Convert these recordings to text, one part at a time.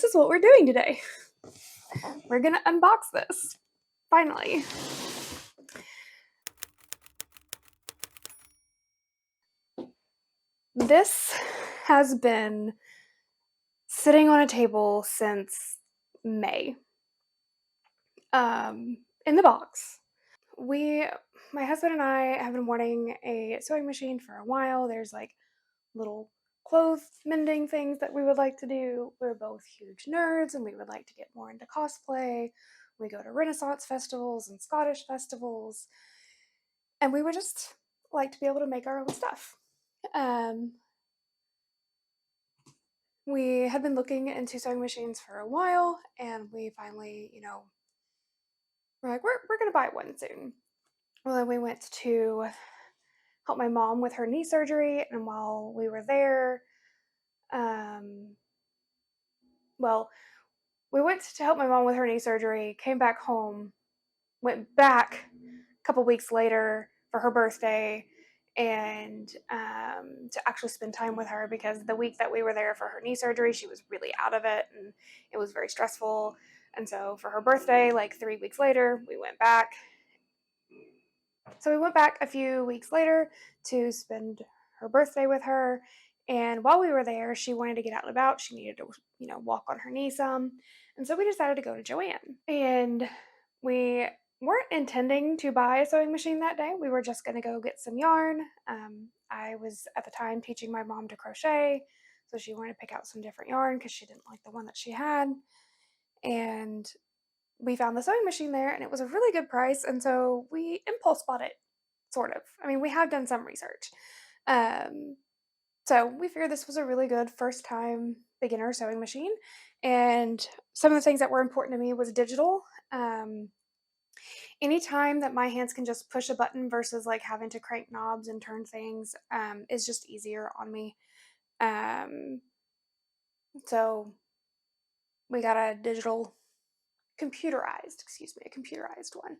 this is what we're doing today. We're gonna unbox this, finally. This has been sitting on a table since May, in the box. My husband and I have been wanting a sewing machine for a while. There's like little clothes mending things that we would like to do. We're both huge nerds and we would like to get more into cosplay. We go to Renaissance festivals and Scottish festivals, and we would just like to be able to make our own stuff. Um, we had been looking into sewing machines for a while, and we finally, we're like, we're going to buy one soon. Well, then we went to help my mom with her knee surgery, and while we were there, um, well, we went to help my mom with her knee surgery, came back home, went back a couple weeks later for her birthday, and to actually spend time with her, because the week that we were there for her knee surgery, she was really out of it and it was very stressful. And so for her birthday, like 3 weeks later, we went back. So we went back a few weeks later to spend her birthday with her. And while we were there, she wanted to get out and about. She needed to, walk on her knee some. And so we decided to go to Joann. And we weren't intending to buy a sewing machine that day. We were just going to go get some yarn. I was at the time teaching my mom to crochet. So she wanted to pick out some different yarn because she didn't like the one that she had. And we found the sewing machine there and it was a really good price. And so we impulse bought it, sort of. I mean, we have done some research. Um, so we figured this was a really good first time beginner sewing machine. And some of the things that were important to me was digital. Anytime that my hands can just push a button versus like having to crank knobs and turn things is just easier on me. Um, so we got a computerized one.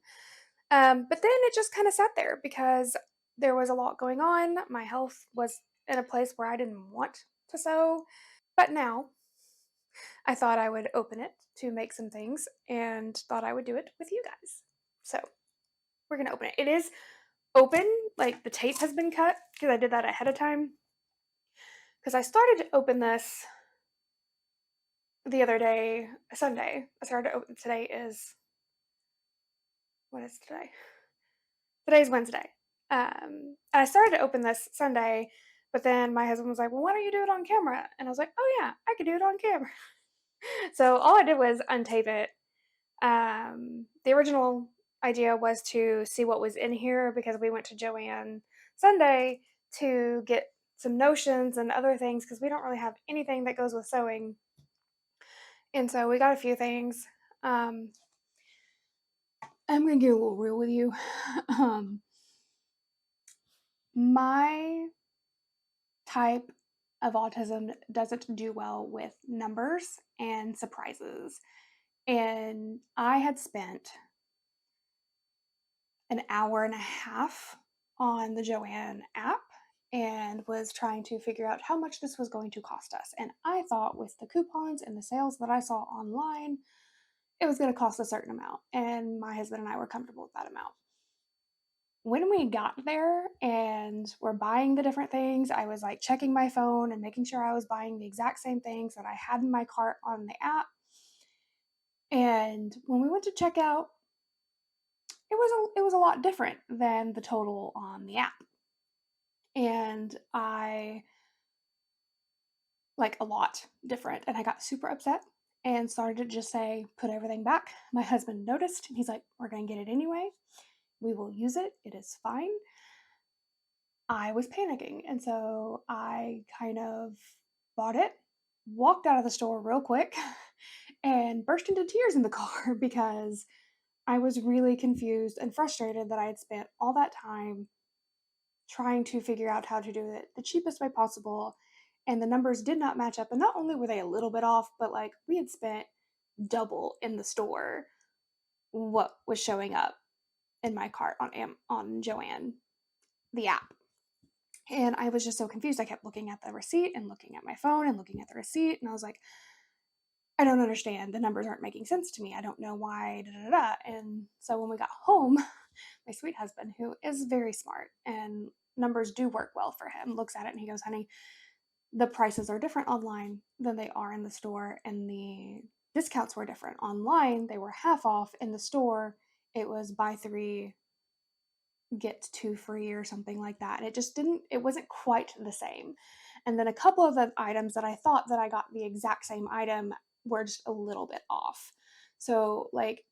But then it just kind of sat there because there was a lot going on. My health was in a place where I didn't want to sew. But now I thought I would open it to make some things and thought I would do it with you guys. So we're going to open it. It is open, like the tape has been cut because I did that ahead of time. Because I started to open this the other day, Sunday. I started to open, what is today? Today's Wednesday. I started to open this Sunday, but then my husband was like, well, why don't you do it on camera? And I was like, oh yeah, I could do it on camera. So all I did was untape it. The original idea was to see what was in here because we went to Joann Sunday to get some notions and other things because we don't really have anything that goes with sewing. And so we got a few things. I'm going to get a little real with you. My type of autism doesn't do well with numbers and surprises. And I had spent an hour and a half on the Joann app and was trying to figure out how much this was going to cost us. And I thought with the coupons and the sales that I saw online, it was going to cost a certain amount. And my husband and I were comfortable with that amount. When we got there and we're buying the different things, I was like checking my phone and making sure I was buying the exact same things that I had in my cart on the app. And when we went to check out, it was a lot different than the total on the app. And I like a lot different. And I got super upset and started to just say, put everything back. My husband noticed and he's like, we're going to get it anyway. We will use it. It is fine. I was panicking. And so I kind of bought it, walked out of the store real quick, and burst into tears in the car because I was really confused and frustrated that I had spent all that time trying to figure out how to do it the cheapest way possible. And the numbers did not match up. And not only were they a little bit off, but like we had spent double in the store what was showing up in my cart on Joann, the app. And I was just so confused. I kept looking at the receipt and looking at my phone and looking at the receipt. And I was like, I don't understand. The numbers aren't making sense to me. I don't know why, da, da, da. And so when we got home, my sweet husband, who is very smart and numbers do work well for him, looks at it and he goes, honey, the prices are different online than they are in the store, and the discounts were different. Online, they were half off. In the store, it was buy three, get two free or something like that. And it wasn't quite the same. And then a couple of the items that I thought that I got the exact same item were just a little bit off. So, like,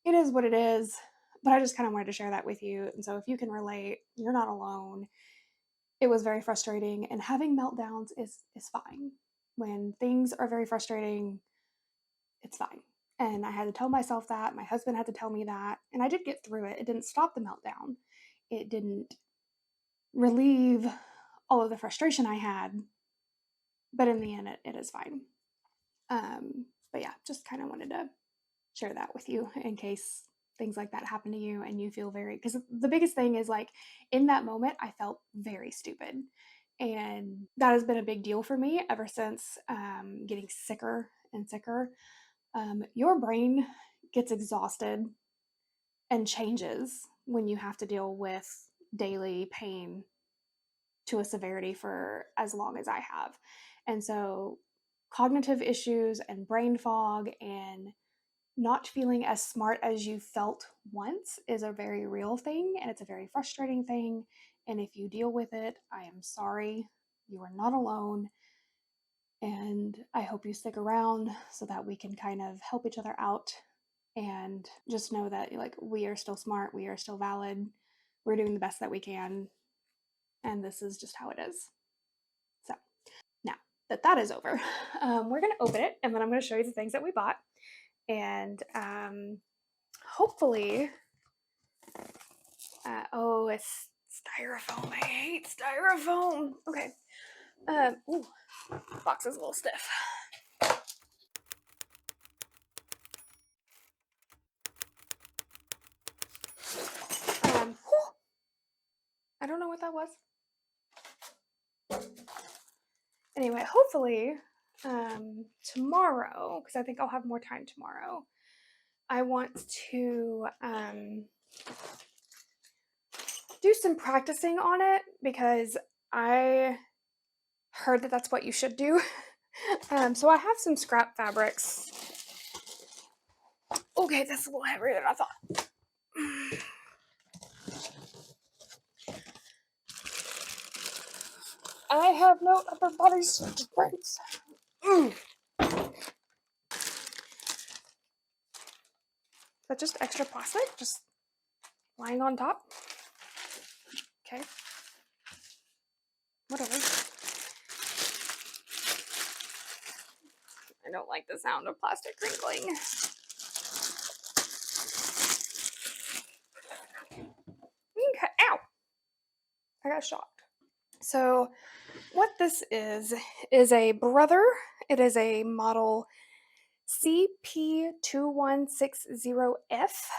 it is what it is, but I just kind of wanted to share that with you. And so, if you can relate, you're not alone. It was very frustrating, and having meltdowns is fine. When things are very frustrating, it's fine. And I had to tell myself that. My husband had to tell me that, and I did get through it. It didn't stop the meltdown. It didn't relieve all of the frustration I had, but in the end, it is fine. But yeah, just kind of wanted to share that with you in case things like that happen to you and you feel very, because the biggest thing is like in that moment I felt very stupid, and that has been a big deal for me ever since getting sicker and sicker. Your brain gets exhausted and changes when you have to deal with daily pain to a severity for as long as I have. And so cognitive issues and brain fog and not feeling as smart as you felt once is a very real thing, and it's a very frustrating thing. And if you deal with it, I am sorry. You are not alone. And I hope you stick around so that we can kind of help each other out, and just know that like we are still smart, we are still valid, we're doing the best that we can, and this is just how it is. So now that that is over, we're going to open it, and then I'm going to show you the things that we bought. And hopefully, oh, it's styrofoam. I hate styrofoam. Okay. Ooh, box is a little stiff. I don't know what that was. Anyway, hopefully, tomorrow, because I think I'll have more time tomorrow, I want to do some practicing on it, because I heard that that's what you should do. So I have some scrap fabrics. Okay, that's a little heavier than I thought. I have no upper body strength. Is that just extra plastic? Just lying on top? Okay. Whatever. I don't like the sound of plastic crinkling. Okay. Ow! I got shocked. So, what this is a Brother. It is a model CP2160F.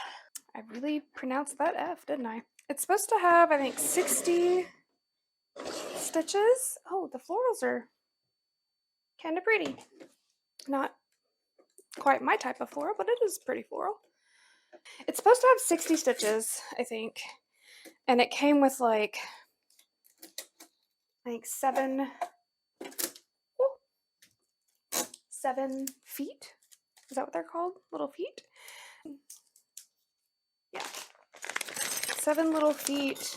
I really pronounced that F, didn't I? It's supposed to have, I think, 60 stitches. Oh, the florals are kind of pretty. Not quite my type of floral, but it is pretty floral. It's supposed to have 60 stitches, I think. And it came with like, I think 7 feet. Is that what they're called? Little feet? Yeah. 7 little feet,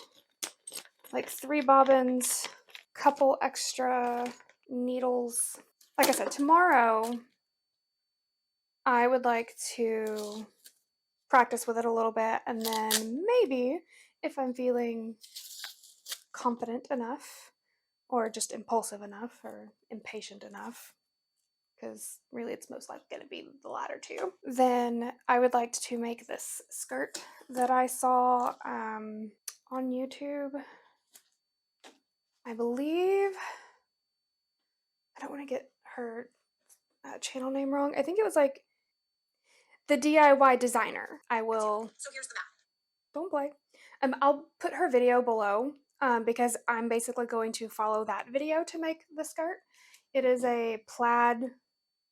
like 3 bobbins, couple extra needles. Like I said, tomorrow I would like to practice with it a little bit, and then maybe if I'm feeling confident enough, or just impulsive enough, or impatient enough, because really it's most likely going to be the latter two, then I would like to make this skirt that I saw on YouTube. I believe, I don't want to get her channel name wrong. I think it was like the DIY designer. I will. So here's the map. Don't play. I'll put her video below, because I'm basically going to follow that video to make the skirt. It is a plaid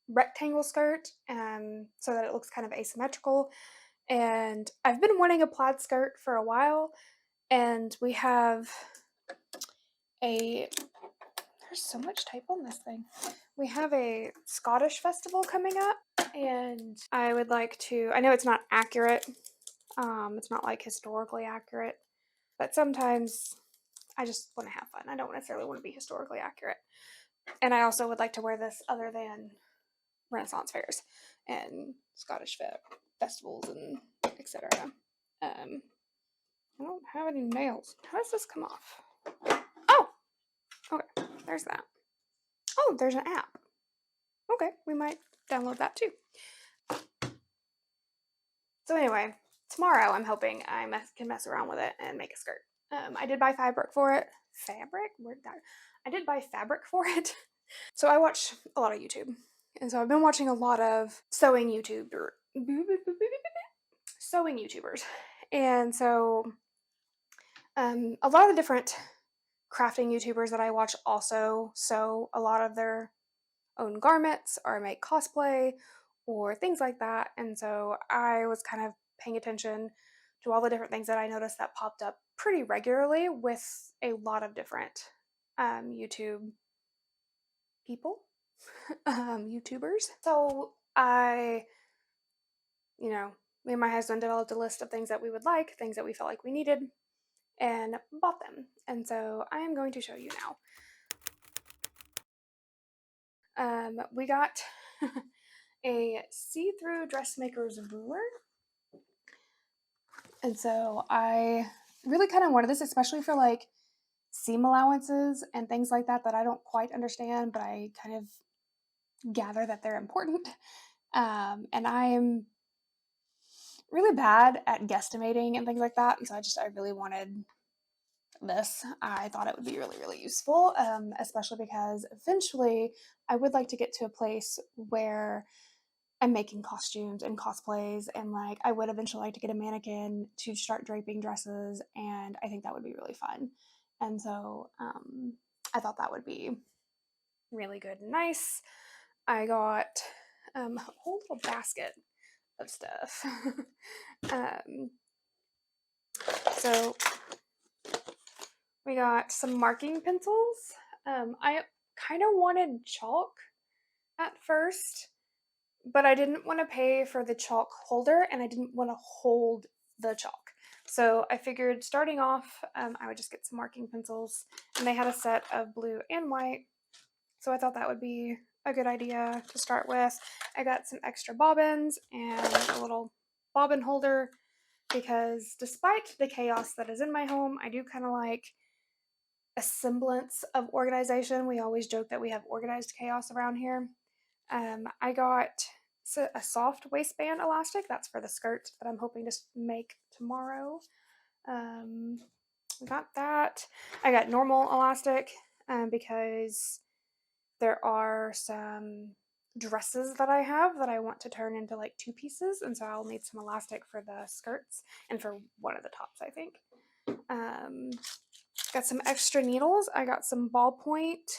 rectangle skirt, so that it looks kind of asymmetrical. And I've been wanting a plaid skirt for a while, and we have a there's so much type on this thing. We have a Scottish festival coming up, and I would like to. I know it's not accurate. It's not like historically accurate, but sometimes I just want to have fun. I don't necessarily want to be historically accurate. And I also would like to wear this other than Renaissance fairs and Scottish festivals and etc. I don't have any nails. How does this come off? Oh, okay. There's that. Oh, there's an app. Okay, we might download that too. So anyway, tomorrow I'm hoping I can mess around with it and make a skirt. I did buy fabric for it. Fabric? Where'd that? I did buy fabric for it. So I watch a lot of YouTube. And so I've been watching a lot of sewing YouTubers. And so a lot of the different crafting YouTubers that I watch also sew a lot of their own garments or make cosplay or things like that. And so I was kind of paying attention to all the different things that I noticed that popped up pretty regularly with a lot of different YouTube people, YouTubers. So me and my husband developed a list of things that we would like, things that we felt like we needed, and bought them. And so I am going to show you now. We got a see-through dressmaker's ruler. And so I really kind of wanted this, especially for like seam allowances and things like that I don't quite understand, but I kind of gather that they're important. And I'm really bad at guesstimating and things like that. And so I really wanted this. I thought it would be really, really useful, especially because eventually I would like to get to a place where I'm making costumes and cosplays, and like I would eventually like to get a mannequin to start draping dresses, and I think that would be really fun. And so I thought that would be really good and nice. I got a whole little basket of stuff. um, so we got some marking pencils. I kind of wanted chalk at first, but I didn't want to pay for the chalk holder and I didn't want to hold the chalk. So I figured starting off, I would just get some marking pencils, and they had a set of blue and white. So I thought that would be a good idea to start with. I got some extra bobbins and a little bobbin holder because despite the chaos that is in my home, I do kind of like a semblance of organization. We always joke that we have organized chaos around here. I got a soft waistband elastic. That's for the skirt that I'm hoping to make tomorrow. Got that. I got normal elastic because there are some dresses that I have that I want to turn into like two pieces, and so I'll need some elastic for the skirts and for one of the tops, I think. Got some extra needles. I got some ballpoint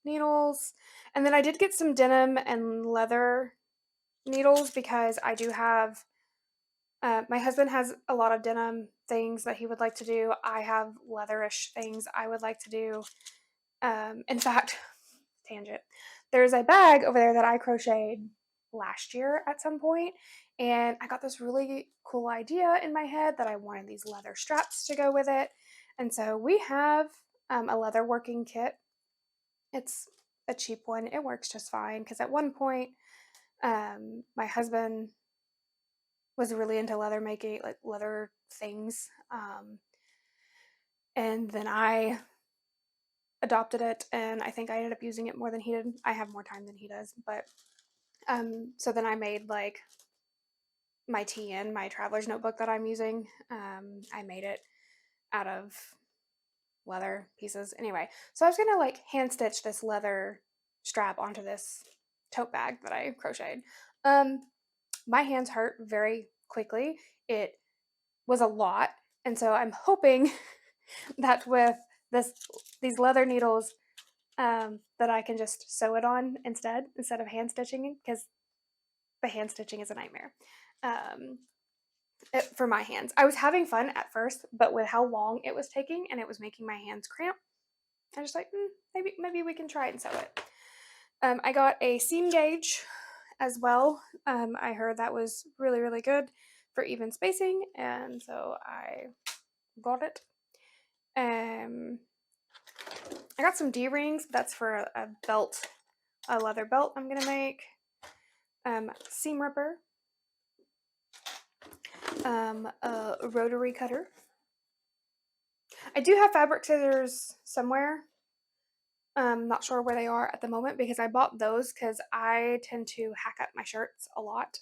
needles, and then I did get some denim and leather needles because I do have my husband has a lot of denim things that he would like to do. I have leatherish things I would like to do. In fact, tangent, there's a bag over there that I crocheted last year at some point, and I got this really cool idea in my head that I wanted these leather straps to go with it. And so we have a leather working kit. It's a cheap one. It works just fine because at one point my husband was really into leather making, like leather things. And then I adopted it, and I think I ended up using it more than he did. I have more time than he does, but so then I made like my TN, my traveler's notebook that I'm using. I made it out of leather pieces. Anyway, so I was gonna like hand stitch this leather strap onto this tote bag that I crocheted. My hands hurt very quickly. It was a lot, and so I'm hoping that with these leather needles that I can just sew it on instead of hand stitching, because the hand stitching is a nightmare. Um, for my hands. I was having fun at first, but with how long it was taking and it was making my hands cramp, I was like, maybe we can try and sew it. I got a seam gauge as well. I heard that was really, really good for even spacing, and so I got it. I got some D-rings, but that's for a belt, a leather belt I'm gonna make. Seam ripper, a rotary cutter. I do have fabric scissors somewhere. Not sure where they are at the moment because I bought those because I tend to hack up my shirts a lot.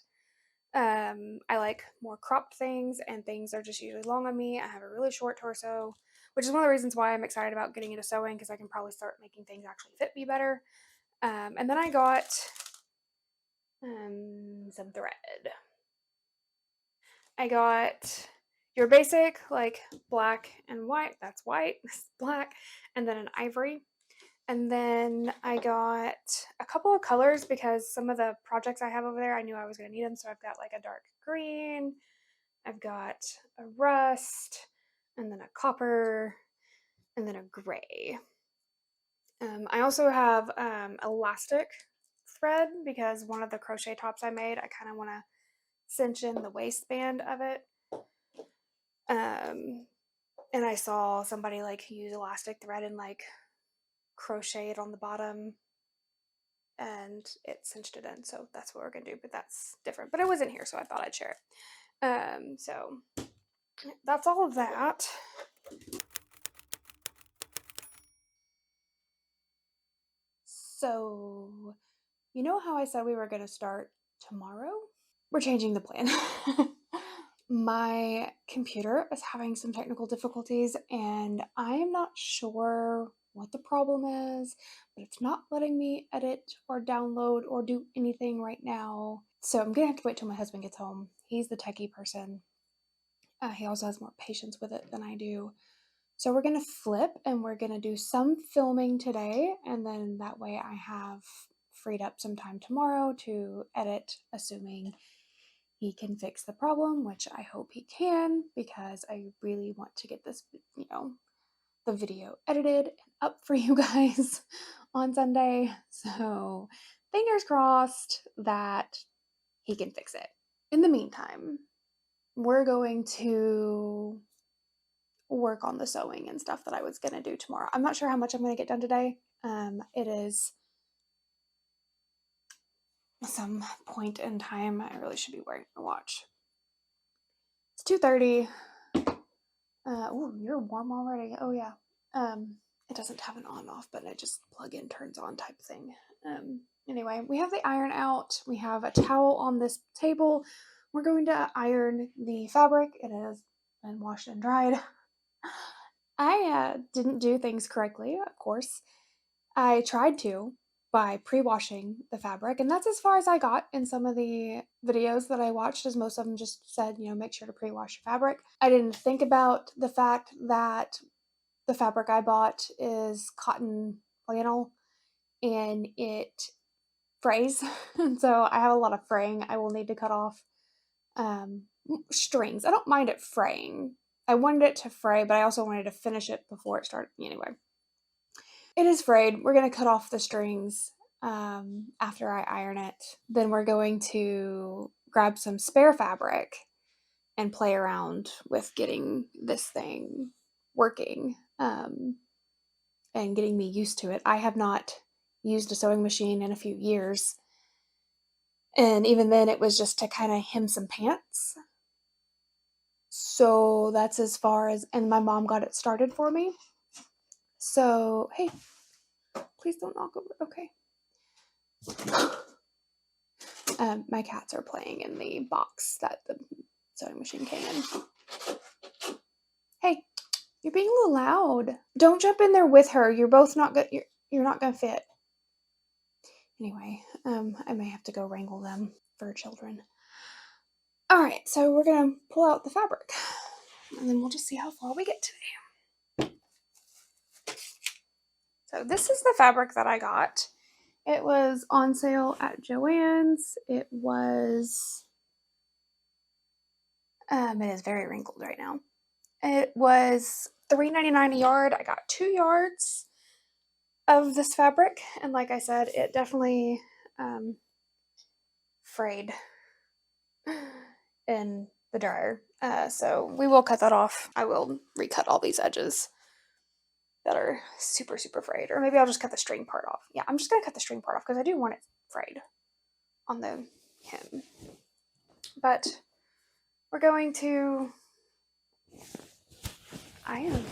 I like more cropped things, and things are just usually long on me. I have a really short torso, which is one of the reasons why I'm excited about getting into sewing, because I can probably start making things actually fit me better. And then I got some thread. I got your basic, like black and white. That's white, that's black, and then an ivory. And then I got a couple of colors because some of the projects I have over there, I knew I was going to need them. So I've got like a dark green, I've got a rust, and then a copper, and then a gray. I also have elastic thread because one of the crochet tops I made, I kind of want to cinch in the waistband of it. And I saw somebody like use elastic thread and like crochet it on the bottom, and it cinched it in. So that's what we're gonna do, but that's different. But it wasn't here, so I thought I'd share it. So that's all of that. So, you know how I said we were gonna start tomorrow? We're changing the plan. My computer is having some technical difficulties, and I am not sure what the problem is, but it's not letting me edit or download or do anything right now. So I'm gonna have to wait till my husband gets home. He's the techie person. He also has more patience with it than I do. So we're gonna flip, and we're gonna do some filming today, and then that way I have freed up some time tomorrow to edit, assuming he can fix the problem, which I hope he can, because I really want to get this, the video edited and up for you guys on Sunday. So fingers crossed that he can fix it. In the meantime, we're going to work on the sewing and stuff that I was going to do tomorrow. I'm not sure how much I'm going to get done today. It is some point in time. I really should be wearing a watch. It's 2:30. Oh, you're warm already. Oh yeah. It doesn't have an on off button. It just plug in, turns on type thing. Anyway, we have the iron out. We have a towel on this table. We're going to iron the fabric. It has been washed and dried. I didn't do things correctly, of course. I tried to by pre-washing the fabric, and that's as far as I got in some of the videos that I watched, as most of them just said, make sure to pre-wash your fabric. I didn't think about the fact that the fabric I bought is cotton flannel, and it frays. And so I have a lot of fraying I will need to cut off. Strings. I don't mind it fraying. I wanted it to fray, but I also wanted to finish it before it started. Anyway, it is frayed. We're going to cut off the strings after I iron it. Then we're going to grab some spare fabric and play around with getting this thing working and getting me used to it. I have not used a sewing machine in a few years. And even then, it was just to kind of hem some pants. So that's as far as, and my mom got it started for me. So, hey, please don't knock over. Okay. My cats are playing in the box that the sewing machine came in. Hey, you're being a little loud. Don't jump in there with her. You're both not good. You're not gonna fit. Anyway, I may have to go wrangle them for children. All right, so we're gonna pull out the fabric, and then we'll just see how far we get today. So this is the fabric that I got. It was on sale at Joann's. It was, it is very wrinkled right now. It was $3.99 a yard. I got 2 yards of this fabric, and like I said, it definitely frayed in the dryer. So we will cut that off. I will recut all these edges that are super, super frayed. Or maybe I'll just cut the string part off. Yeah, I'm just going to cut the string part off because I do want it frayed on the hem. But we're going to iron.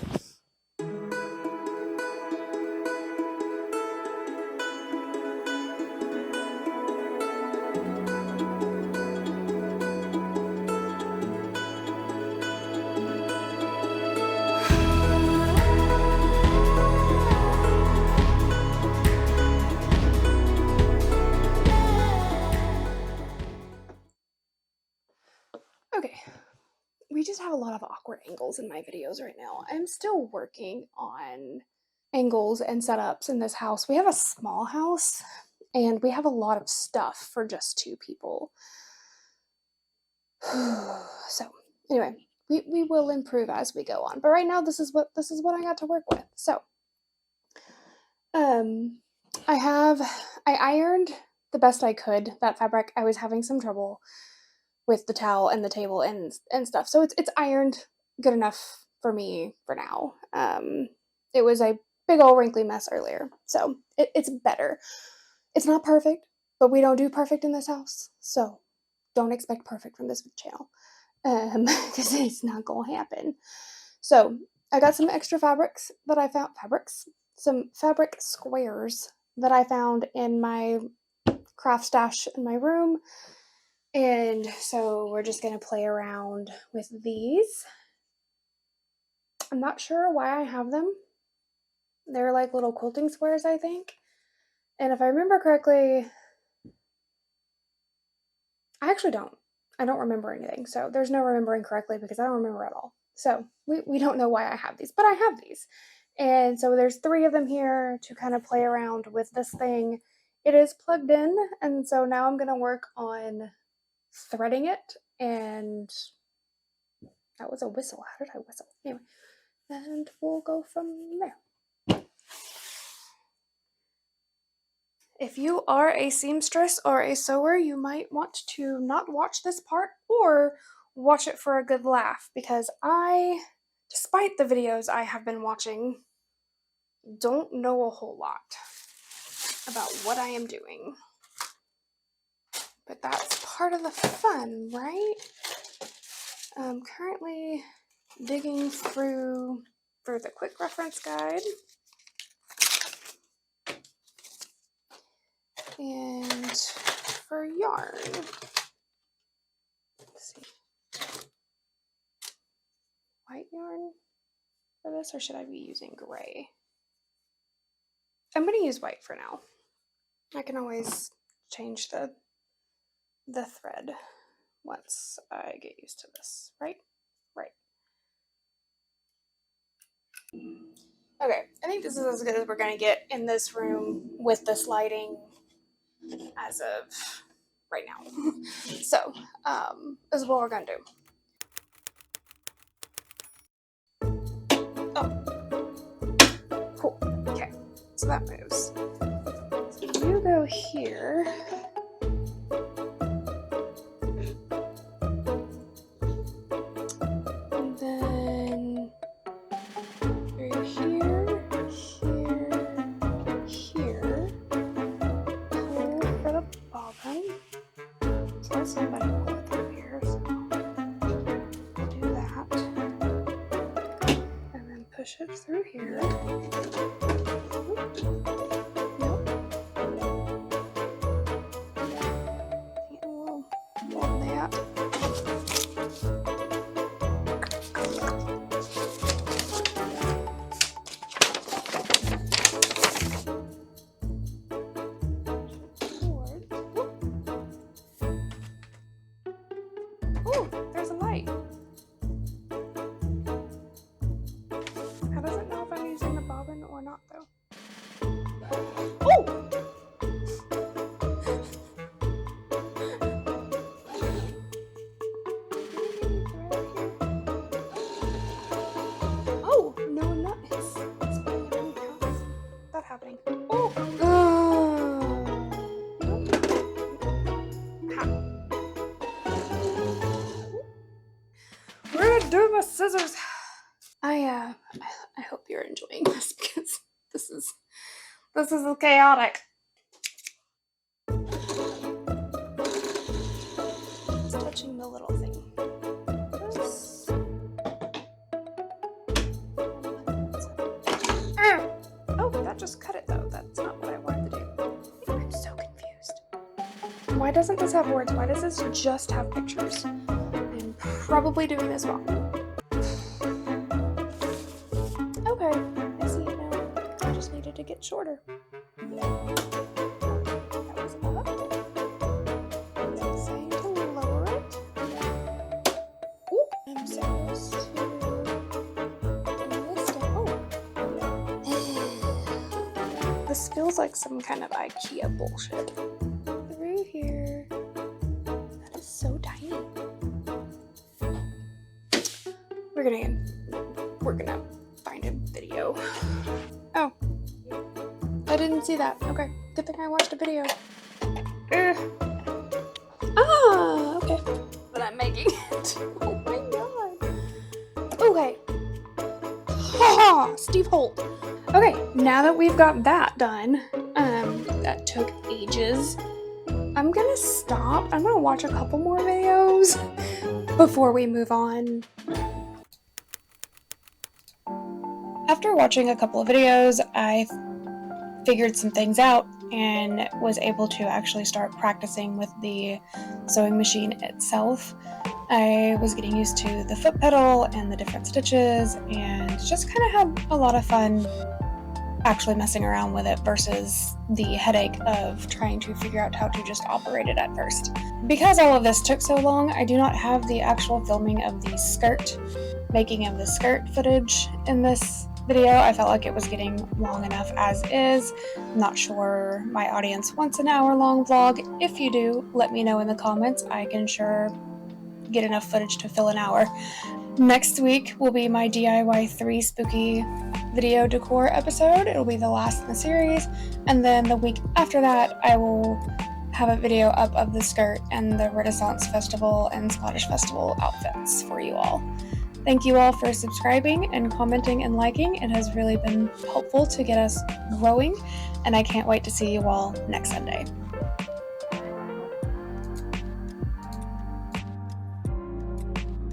Okay, we just have a lot of awkward angles in my videos right now. I'm still working on angles and setups in this house. We have a small house and we have a lot of stuff for just 2 people. So anyway, we will improve as we go on. But right now this is what I got to work with. So I ironed the best I could that fabric. I was having some trouble with the towel and the table and stuff. So it's ironed good enough for me for now. It was a big old wrinkly mess earlier. So it's better. It's not perfect, but we don't do perfect in this house. So don't expect perfect from this channel. Because it's not gonna happen. So I got some extra fabrics that I found. Some fabric squares that I found in my craft stash in my room. And so we're just going to play around with these. I'm not sure why I have them. They're like little quilting squares, I think. And if I remember correctly, I actually don't. I don't remember anything. So there's no remembering correctly because I don't remember at all. So we don't know why I have these, but I have these. And so there's 3 of them here to kind of play around with this thing. It is plugged in, and so now I'm going to work on threading it, and that was a whistle. How did I whistle? Anyway, and we'll go from there. If you are a seamstress or a sewer, you might want to not watch this part or watch it for a good laugh, because I, despite the videos I have been watching, don't know a whole lot about what I am doing. But that's part of the fun, right? I'm currently digging through for the quick reference guide. And for yarn, let's see, white yarn for this, or should I be using gray? I'm going to use white for now. I can always change the thread once I get used to this, right? Right. Okay, I think this is as good as we're going to get in this room with this lighting as of right now. So, this is what we're going to do. Oh, cool. Okay, so that moves. So you go here. And then through here, here, pull for the bobbin. So let's see if I can pull it through here. So do that. And then push it through here. Oh, there's a light. How does it know if I'm using the bobbin or not, though? scissors. I hope you're enjoying this because this is chaotic. It's touching the little thing. Oh, that just cut it though. That's not what I wanted to do. I'm so confused. Why doesn't this have words? Why does this just have pictures? I'm probably doing this wrong. Okay, I see it now. I just needed to get shorter. That was up. It's saying to lower it. Ooh, I'm supposed to do this down. Oh. This feels like some kind of IKEA bullshit. Through here. That is so tiny. We're gonna find a video. Oh. I didn't see that. Okay. Good thing I watched a video. Ugh. Ah, okay. But I'm making it. Oh my god. Okay. Ha! Steve Holt. Okay, now that we've got that done, that took ages. I'm gonna stop. I'm gonna watch a couple more videos before we move on. After watching a couple of videos, I figured some things out and was able to actually start practicing with the sewing machine itself. I was getting used to the foot pedal and the different stitches and just kind of had a lot of fun actually messing around with it versus the headache of trying to figure out how to just operate it at first. Because all of this took so long, I do not have the actual filming of the making of the skirt footage in this video. I felt like it was getting long enough as is. I'm not sure my audience wants an hour-long vlog. If you do, let me know in the comments. I can sure get enough footage to fill an hour. Next week will be my DIY 3 spooky video decor episode. It'll be the last in the series. And then the week after that, I will have a video up of the skirt and the Renaissance Festival and Scottish Festival outfits for you all. Thank you all for subscribing and commenting and liking. It has really been helpful to get us growing, and I can't wait to see you all next Sunday.